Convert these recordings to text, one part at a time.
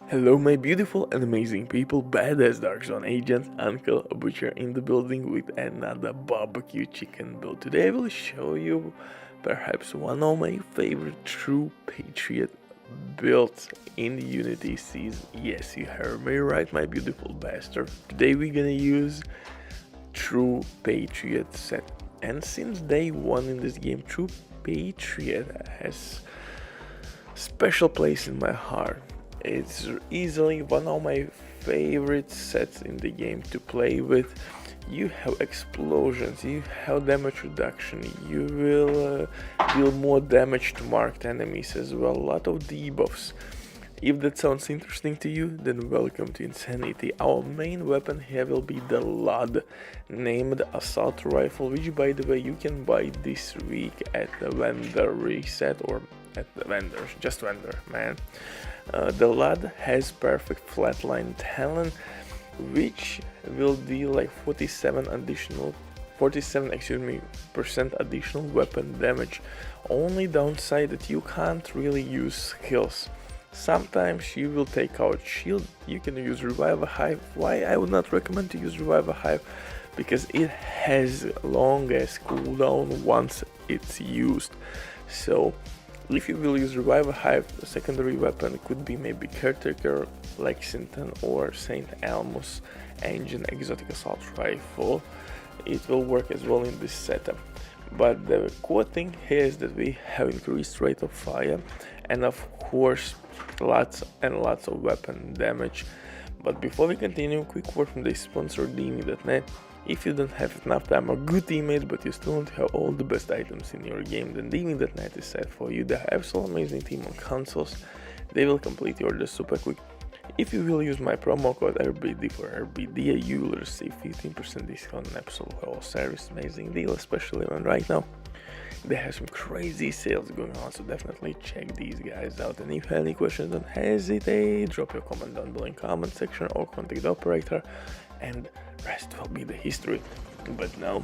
Hello my beautiful and amazing people, badass Dark Zone agent, Uncle Butcher in the building with another barbecue chicken build. Today I will show you perhaps one of my favorite true Patriot builds in Unity season. Yes, you heard me right, my beautiful bastard. Today we're gonna use true Patriot set. And since day one in this game, true Patriot has special place in my heart. It's easily one of my favorite sets in the game to play with. You have explosions, you have damage reduction, you will deal more damage to marked enemies as well, a lot of debuffs. If that sounds interesting to you, then welcome to Insanity. Our main weapon here will be the LUD, named Assault Rifle, which by the way you can buy this week at the vendor reset or at the vendors, just vendor, man. The LUD has perfect flatline talent, which will deal like 47 percent additional weapon damage. Only downside that you can't really use skills. Sometimes you will take out shield, you can use Revive a Hive. Why I would not recommend to use Revive a Hive? Because it has longest cooldown once it's used. So if you will use Revive a Hive, the secondary weapon could be maybe Caretaker, Lexington or St. Elmo's Engine Exotic Assault Rifle. It will work as well in this setup. But the core thing here is that we have increased rate of fire and of course lots and lots of weapon damage. But before we continue, quick word from the sponsor DME.net. If you don't have enough time or good teammates but you still don't have all the best items in your game, then DME.net is set for you. They have absolutely amazing team on consoles. They will complete your order super quick. If you will use my promo code RBD for RBD, you will receive 15% discount on absolute all service. Amazing deal, especially when right now they have some crazy sales going on, so definitely check these guys out. And if you have any questions, don't hesitate, drop your comment down below in comment section or contact the operator, and rest will be the history. But now,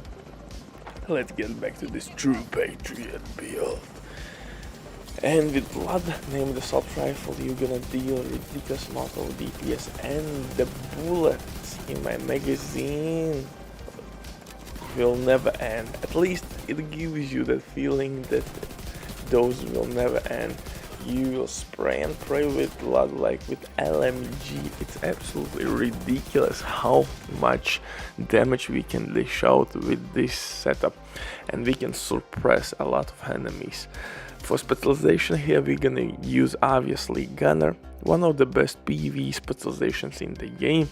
let's get back to this true Patriot build. And with blood named Assault Rifle, you're gonna deal ridiculous amount of DPS, and the bullets in my magazine will never end. At least it gives you that feeling that those will never end. You will spray and pray with blood like with LMG. It's absolutely ridiculous how much damage we can dish out with this setup, and we can suppress a lot of enemies. For specialization here we're gonna use obviously Gunner, one of the best PvE specializations in the game.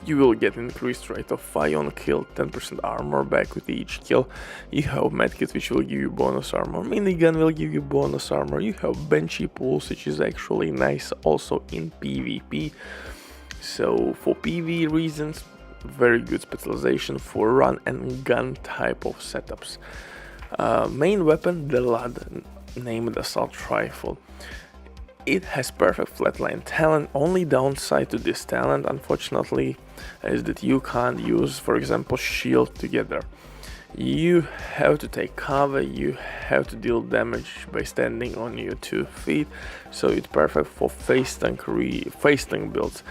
You will get increased rate of fire on kill, 10% armor back with each kill. You have medkit which will give you bonus armor, minigun will give you bonus armor. You have benchy pulse which is actually nice also in PvP. So for PvE reasons, very good specialization for run and gun type of setups. Main weapon, the LUD, named Assault Rifle. It has perfect flatline talent. Only downside to this talent, unfortunately, is that you can't use, for example, shield together. You have to take cover, you have to deal damage by standing on your 2 feet, so it's perfect for face tank builds.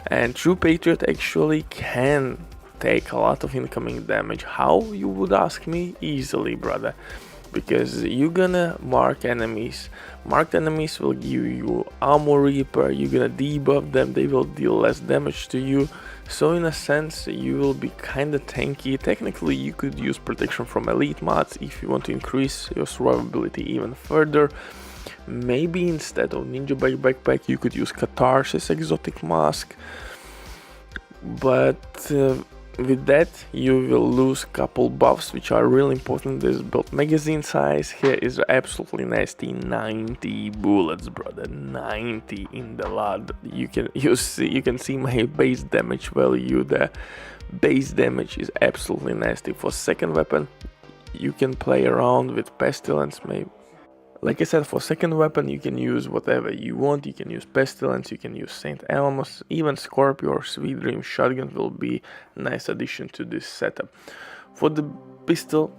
And true Patriot actually can take a lot of incoming damage. How, you would ask me? Easily, brother. Because you're gonna mark enemies. Marked enemies will give you armor repair, you're gonna debuff them, they will deal less damage to you. So in a sense, you will be kinda tanky. Technically, you could use protection from elite mods if you want to increase your survivability even further. Maybe instead of Ninja Bike Backpack, you could use Catharsis Exotic Mask. But with that, you will lose couple buffs which are really important in this build. Magazine size here is absolutely nasty, 90 bullets, brother, 90 in the LUD. You can see my base damage value. The base damage is absolutely nasty. For second weapon, you can play around with Pestilence, maybe. Like I said, for second weapon you can use whatever you want. You can use Pestilence, you can use St. Elmo's, even Scorpio or Sweet Dream Shotgun will be a nice addition to this setup. For the pistol,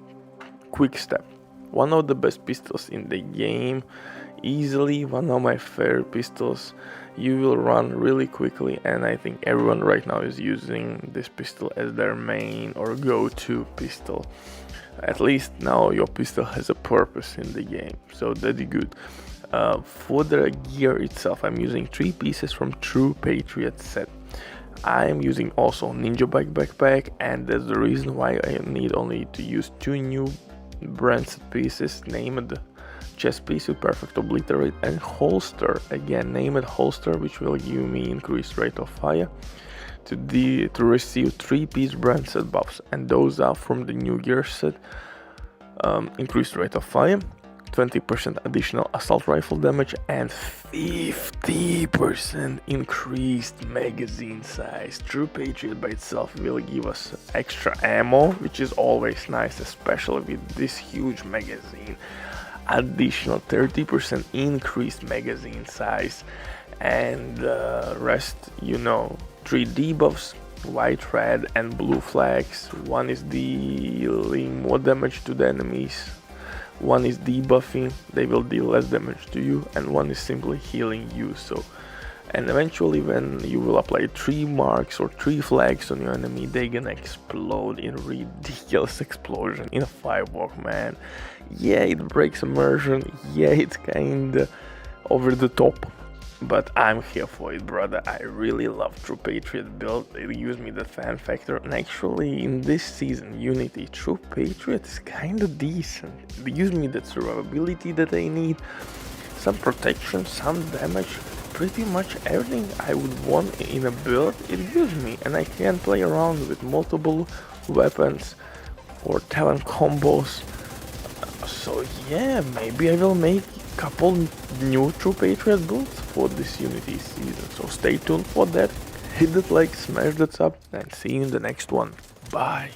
Quick Step, one of the best pistols in the game, easily one of my favorite pistols. you will run really quickly, and I think everyone right now is using this pistol as their main or go-to pistol. At least now your pistol has a purpose in the game, so that's good. For the gear itself, I'm using 3 pieces from True Patriot set. I'm using also Ninja Bike backpack, and that's the reason why I need only to use 2 new branded pieces, named chest piece with perfect obliterate, and holster, again named holster, which will give me increased rate of fire to receive 3-piece brand set buffs, and those are from the new gear set. Increased rate of fire, 20% additional assault rifle damage, and 50% increased magazine size. True Patriot by itself will give us extra ammo, which is always nice, especially with this huge magazine. Additional 30% increased magazine size, and rest, 3 debuffs, white, red, and blue flags. One is dealing more damage to the enemies, one is debuffing, they will deal less damage to you, and one is simply healing you. And eventually, when you will apply 3 marks or 3 flags on your enemy, they gonna explode in ridiculous explosion in a firework, man. Yeah, it breaks immersion, yeah, it's kinda over the top, but I'm here for it, brother. I really love True Patriot build. It gives me the fan factor, and actually in this season Unity, True Patriot is kinda decent. It gives me that survivability that I need, some protection, some damage, pretty much everything I would want in a build it gives me, and I can play around with multiple weapons or talent combos. So yeah, maybe I will make a couple new True Patriot builds for this Unity season, so stay tuned for that. Hit that like, smash that sub, and see you in the next one. Bye.